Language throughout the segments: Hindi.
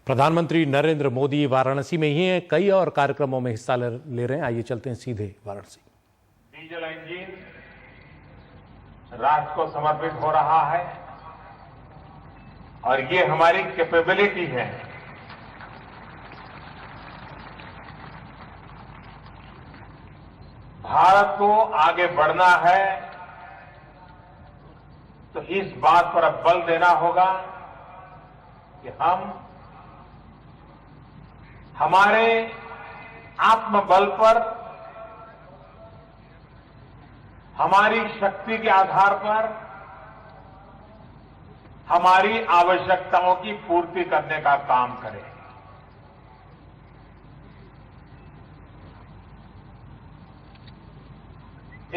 प्रधानमंत्री नरेंद्र मोदी वाराणसी में ही हैं, कई और कार्यक्रमों में हिस्सा ले रहे हैं। आइए चलते हैं सीधे वाराणसी। डीजल इंजन राष्ट्र को समर्पित हो रहा है और ये हमारी कैपेबिलिटी है। भारत को आगे बढ़ना है तो इस बात पर अब बल देना होगा कि हम हमारे आत्मबल पर, हमारी शक्ति के आधार पर हमारी आवश्यकताओं की पूर्ति करने का काम करें।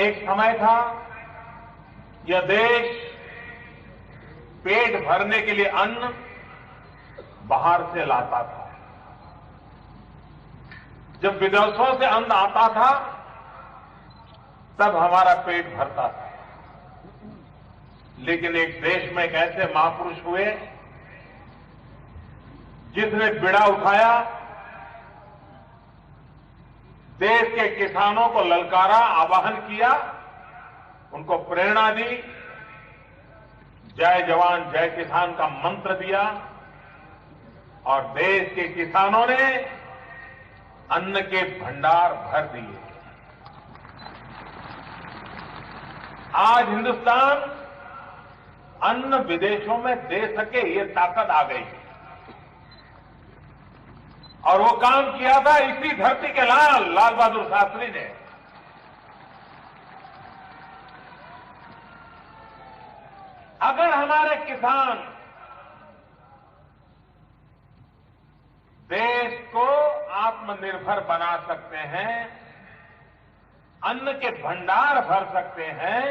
एक समय था यह देश पेट भरने के लिए अन्न बाहर से लाता था। जब विदेशों से अन्न आता था तब हमारा पेट भरता था। लेकिन एक देश में एक ऐसे महापुरुष हुए जिसने बीड़ा उठाया, देश के किसानों को ललकारा, आह्वान किया, उनको प्रेरणा दी, जय जवान जय किसान का मंत्र दिया और देश के किसानों ने अन्न के भंडार भर दिए। आज हिंदुस्तान अन्न विदेशों में दे सके ये ताकत आ गई और वो काम किया था इसी धरती के लाल बहादुर शास्त्री ने। अगर हमारे किसान देश को आत्मनिर्भर बना सकते हैं, अन्न के भंडार भर सकते हैं,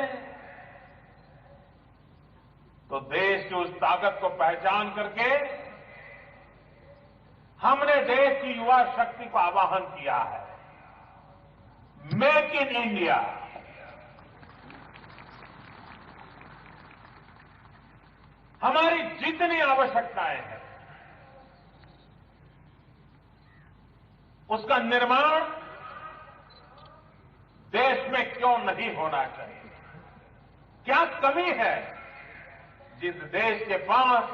तो देश की उस ताकत को पहचान करके हमने देश की युवा शक्ति को आह्वान किया है, मेक इन इंडिया। हमारी जितनी आवश्यकताएं हैं उसका निर्माण देश में क्यों नहीं होना चाहिए? क्या कमी है जिस देश के पास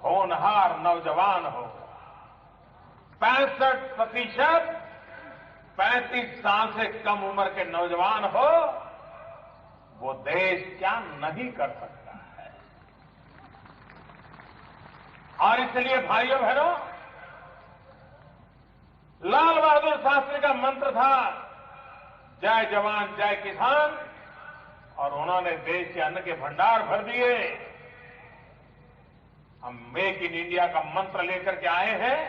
होनहार नौजवान हो? 65% 35 साल से कम उम्र के नौजवान हो, वो देश क्या नहीं कर सकता है? और इसलिए भाइयों बहनों, लाल बहादुर शास्त्री का मंत्र था जय जवान जय किसान, और उन्होंने देश के अन्न के भंडार भर दिए। हम मेक इन इंडिया का मंत्र लेकर के आए हैं।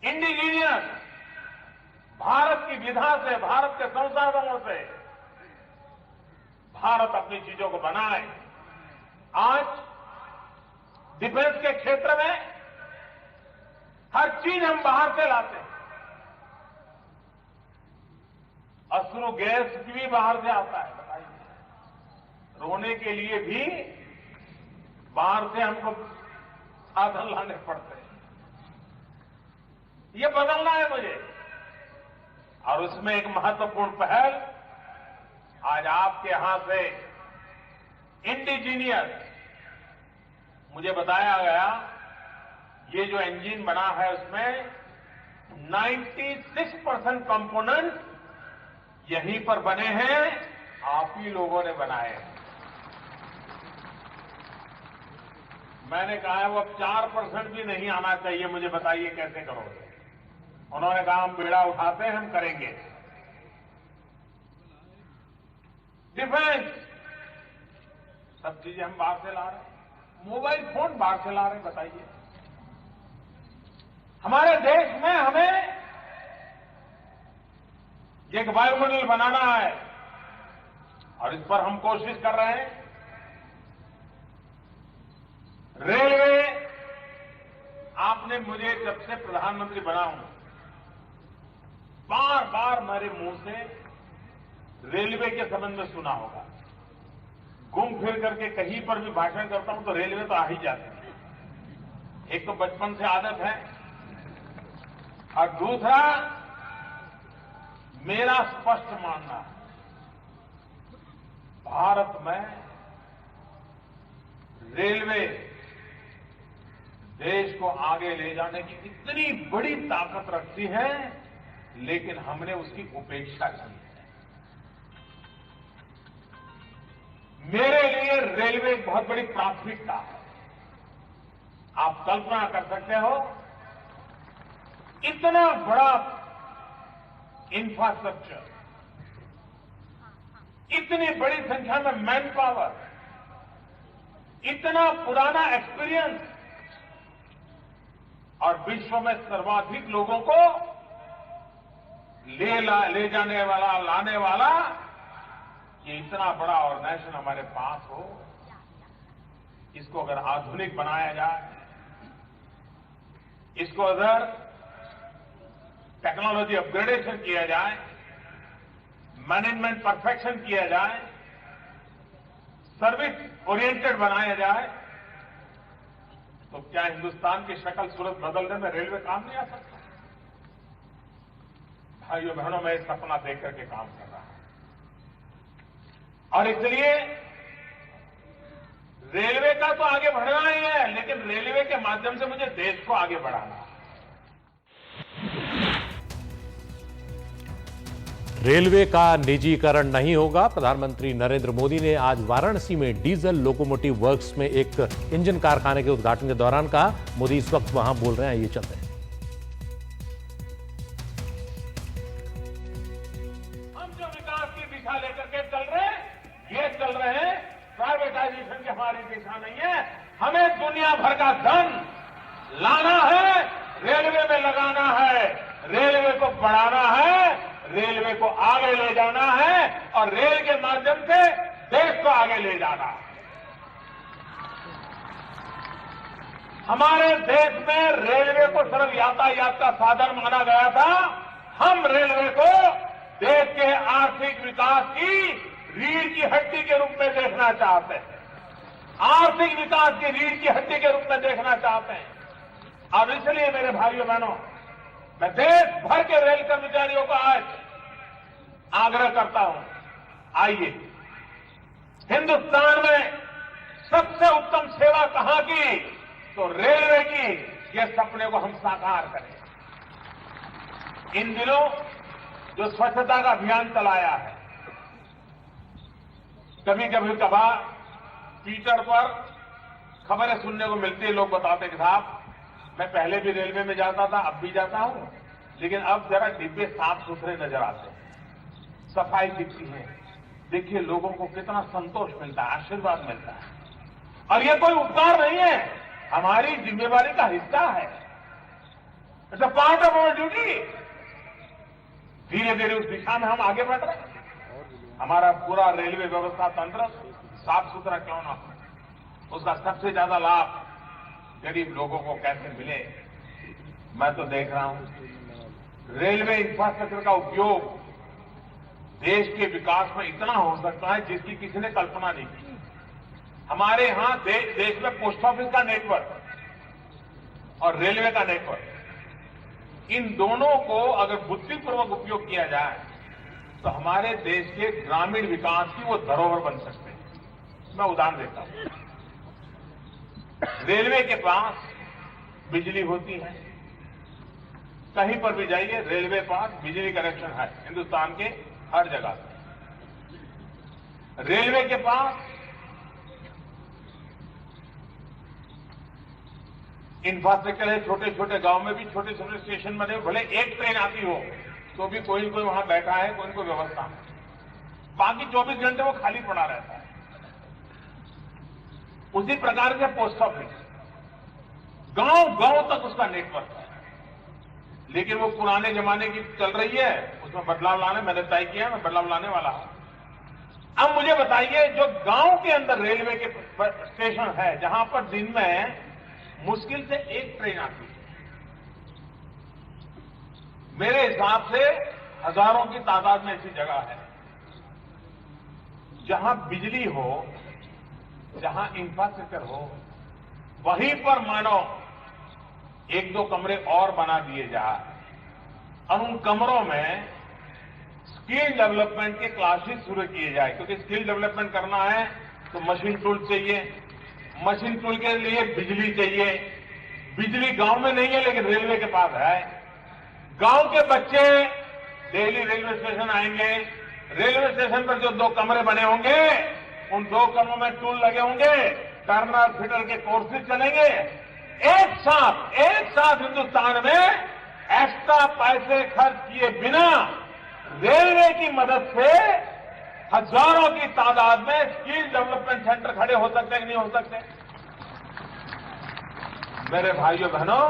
इंडिजीनियस भारत की विधा से, भारत के संसाधनों से भारत अपनी चीजों को बनाए। आज डिफेंस के क्षेत्र में हर चीज हम बाहर से लाते हैं। अश्रु गैस भी बाहर से आता है, बताइए। रोने के लिए भी बाहर से हमको साधन लाने पड़ते हैं। ये बदलना है मुझे। और उसमें एक महत्वपूर्ण पहल आज आपके यहां से इंडिजीनियस, मुझे बताया गया ये जो इंजन बना है उसमें 96% कंपोनेंट यहीं पर बने हैं, आप ही लोगों ने बनाए हैं। मैंने कहा है वो अब 4% भी नहीं आना चाहिए, मुझे बताइए कैसे करोगे? उन्होंने कहा हम बीड़ा उठाते हैं, हम करेंगे। डिफेंस, सब चीजें हम बाहर से ला रहे हैं, मोबाइल फोन बाहर से ला रहे हैं, बताइए। हमारे देश में हमें एक वायुमंडल बनाना है और इस पर हम कोशिश कर रहे हैं। रेलवे, आपने मुझे जब से प्रधानमंत्री बना हूं, बार बार मेरे मुंह से रेलवे के संबंध में सुना होगा। घूम फिर करके कहीं पर भी भाषण करता हूं तो रेलवे तो आ ही जाती है। एक तो बचपन से आदत है और दूसरा मेरा स्पष्ट मानना है, भारत में रेलवे देश को आगे ले जाने की इतनी बड़ी ताकत रखती है, लेकिन हमने उसकी उपेक्षा की है। मेरे लिए रेलवे एक बहुत बड़ी प्राथमिकता है। आप कल्पना कर सकते हो, इतना बड़ा इंफ्रास्ट्रक्चर, इतनी बड़ी संख्या में मैन पावर, इतना पुराना एक्सपीरियंस और विश्व में सर्वाधिक लोगों को ले जाने वाला, लाने वाला, ये इतना बड़ा ऑर्गेनाइजेशन हमारे पास हो, इसको अगर आधुनिक बनाया जाए, इसको अगर टेक्नोलॉजी अपग्रेडेशन किया जाए, मैनेजमेंट परफेक्शन किया जाए, सर्विस ओरिएंटेड बनाया जाए, तो क्या हिंदुस्तान की शक्ल सूरत बदलने में रेलवे काम नहीं आ सकता? भाइयों बहनों, मैं इस सपना देख करके काम कर रहा हूं और इसलिए रेलवे का तो आगे बढ़ना ही है, लेकिन रेलवे के माध्यम से मुझे देश को आगे बढ़ाना है। रेलवे का निजीकरण नहीं होगा। प्रधानमंत्री नरेंद्र मोदी ने आज वाराणसी में डीजल लोकोमोटिव वर्क्स में एक इंजन कारखाने के उद्घाटन के दौरान कहा। मोदी इस वक्त वहां बोल रहे हैं, ये चलते हैं। हम जो विकास की दिशा लेकर के चल रहे हैं, ये चल रहे हैं प्राइवेटाइजेशन की हमारी दिशा नहीं है। हमें दुनिया भर का धन लाना है, रेलवे में लगाना है, रेलवे को बढ़ाना है, रेलवे को आगे ले जाना है और रेल के माध्यम से देश को आगे ले जाना है। हमारे देश में रेलवे को सिर्फ यातायात का साधन माना गया था। हम रेलवे को देश के आर्थिक विकास की रीढ़ की हड्डी के रूप में देखना चाहते हैं। आर्थिक विकास की रीढ़ की हड्डी के रूप में देखना चाहते हैं। और इसलिए मेरे भाइयों बहनों, मैं देश भर के रेल कर्मचारियों को आज आग्रह करता हूं, आइए, हिंदुस्तान में सबसे उत्तम सेवा कहां की? तो रेलवे की। ये सपने को हम साकार करें। इन दिनों जो स्वच्छता का अभियान चलाया है, कभी कभी कभार ट्विटर पर खबरें सुनने को मिलती है, लोग बताते कि साहब मैं पहले भी रेलवे में जाता था, अब भी जाता हूं, लेकिन अब जरा डिब्बे साफ सुथरे नजर आते हैं, सफाई दिखती है। देखिए लोगों को कितना संतोष मिलता है, आशीर्वाद मिलता है। और ये कोई उपकार नहीं है, हमारी जिम्मेवारी का हिस्सा है। It's a part of our duty. धीरे धीरे उस दिशा में हम आगे बढ़ रहे हैं। हमारा पूरा रेलवे व्यवस्था तंत्र साफ सुथरा क्यों ना हो, उसका सबसे ज्यादा लाभ गरीब लोगों को कैसे मिले। मैं तो देख रहा हूं रेलवे इंफ्रास्ट्रक्चर का उपयोग देश के विकास में इतना हो सकता है जिसकी किसी ने कल्पना नहीं की। हमारे यहां देश में पोस्ट ऑफिस का नेटवर्क और रेलवे का नेटवर्क, इन दोनों को अगर बुद्धिपूर्वक उपयोग किया जाए तो हमारे देश के ग्रामीण विकास की वो धरोहर बन सकते हैं। मैं उदाहरण देता हूं, रेलवे के पास बिजली होती है, कहीं पर भी जाइए रेलवे पास बिजली कनेक्शन है, हिंदुस्तान के हर जगह। रेलवे के पास इंफ्रास्ट्रक्चर है, छोटे छोटे गांव में भी छोटे छोटे स्टेशन बने, भले एक ट्रेन आती हो तो भी कोई कोई वहां बैठा है, कोई कोई व्यवस्था है, बाकी 24 घंटे वो खाली पड़ा रहता है। उसी प्रकार से पोस्ट ऑफिस गांव गांव तक उसका नेटवर्क है, लेकिन वो पुराने जमाने की चल रही है, उसमें बदलाव लाने मैंने तय किया, मैं बदलाव लाने वाला हूं। अब मुझे बताइए, जो गांव के अंदर रेलवे के स्टेशन है जहां पर दिन में मुश्किल से एक ट्रेन आती है, मेरे हिसाब से हजारों की तादाद में ऐसी जगह है जहां बिजली हो, जहां इंफ्रास्ट्रक्चर हो, वहीं पर मानो एक दो कमरे और बना दिए जाए और उन कमरों में स्किल डेवलपमेंट के क्लासेस शुरू किए जाए, क्योंकि स्किल डेवलपमेंट करना है तो मशीन टूल चाहिए, मशीन टूल के लिए बिजली चाहिए। बिजली गांव में नहीं है लेकिन रेलवे के पास है। गांव के बच्चे डेली रेलवे स्टेशन आएंगे, रेलवे स्टेशन पर जो 2 कमरे बने होंगे उन 2 कमरों में टूल लगे होंगे, टर्नर फिटर के कोर्सेज चलेंगे। एक साथ हिंदुस्तान में एक्स्ट्रा पैसे खर्च किए बिना रेलवे की मदद से हजारों की तादाद में स्किल डेवलपमेंट सेंटर खड़े हो सकते हैं कि नहीं हो सकते? मेरे भाइयों बहनों,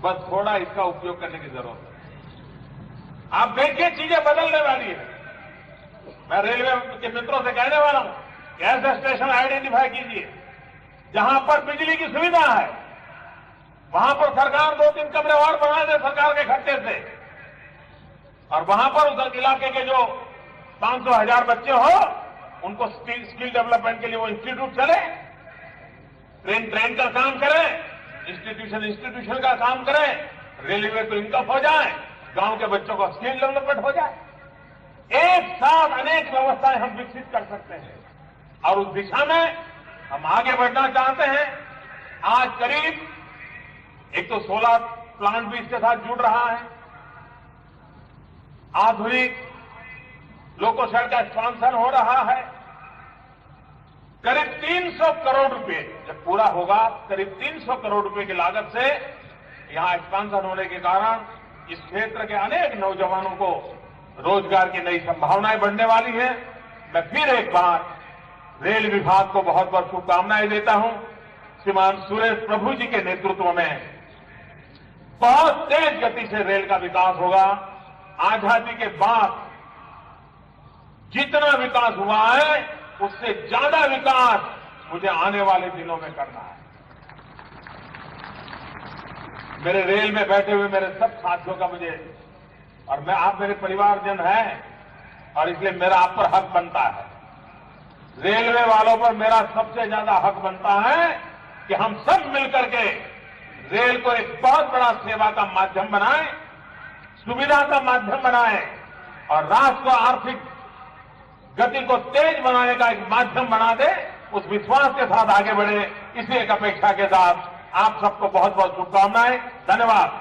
बस थोड़ा इसका उपयोग करने की जरूरत है। आप देखिए चीजें बदलने वाली है। मैं रेलवे के मित्रों से कहने वाला हूं कि ऐसे स्टेशन आइडेंटिफाई कीजिए जहां पर बिजली की सुविधा है, वहां पर सरकार 2-3 कमरे और बना दे सरकार के खर्चे से, और वहां पर उस इलाके के जो 500,000 बच्चे हो उनको स्किल डेवलपमेंट के लिए वो इंस्टीट्यूट चले, ट्रेन का काम करें, इंस्टीट्यूशन का काम करें, रेलवे तो इनकम हो जाए, गांव के बच्चों का स्किल डेवलपमेंट हो जाए। एक साथ अनेक व्यवस्थाएं हम विकसित कर सकते हैं और उस दिशा में हम आगे बढ़ना चाहते हैं। आज करीब एक तो सोलर प्लांट भी इसके साथ जुड़ रहा है, आधुनिक लोको शेड का एक्सपांशन हो रहा है। करीब 300 करोड़ रुपए जब पूरा होगा, करीब 300 करोड़ रुपए की लागत से यहां एक्सपांशन होने के कारण इस क्षेत्र के अनेक नौजवानों को रोजगार की नई संभावनाएं बढ़ने वाली हैं। मैं फिर एक बार रेल विभाग को बहुत बहुत शुभकामनाएं देता हूं। श्रीमान सुरेश प्रभु जी के नेतृत्व में बहुत तेज गति से रेल का विकास होगा। आजादी के बाद जितना विकास हुआ है उससे ज्यादा विकास मुझे आने वाले दिनों में करना है। मेरे रेल में बैठे हुए मेरे सब साथियों का मुझे, और मैं आप मेरे परिवारजन हैं और इसलिए मेरा आप पर हक बनता है। रेलवे वालों पर मेरा सबसे ज्यादा हक बनता है कि हम सब मिलकर के रेल को एक बहुत बड़ा सेवा का माध्यम बनाएं, सुविधा का माध्यम बनाएं और राष्ट्र को आर्थिक गति को तेज बनाने का एक माध्यम बना दे। उस विश्वास के साथ आगे बढ़े, इसी एक अपेक्षा के साथ आप सबको बहुत बहुत शुभकामनाएं। धन्यवाद।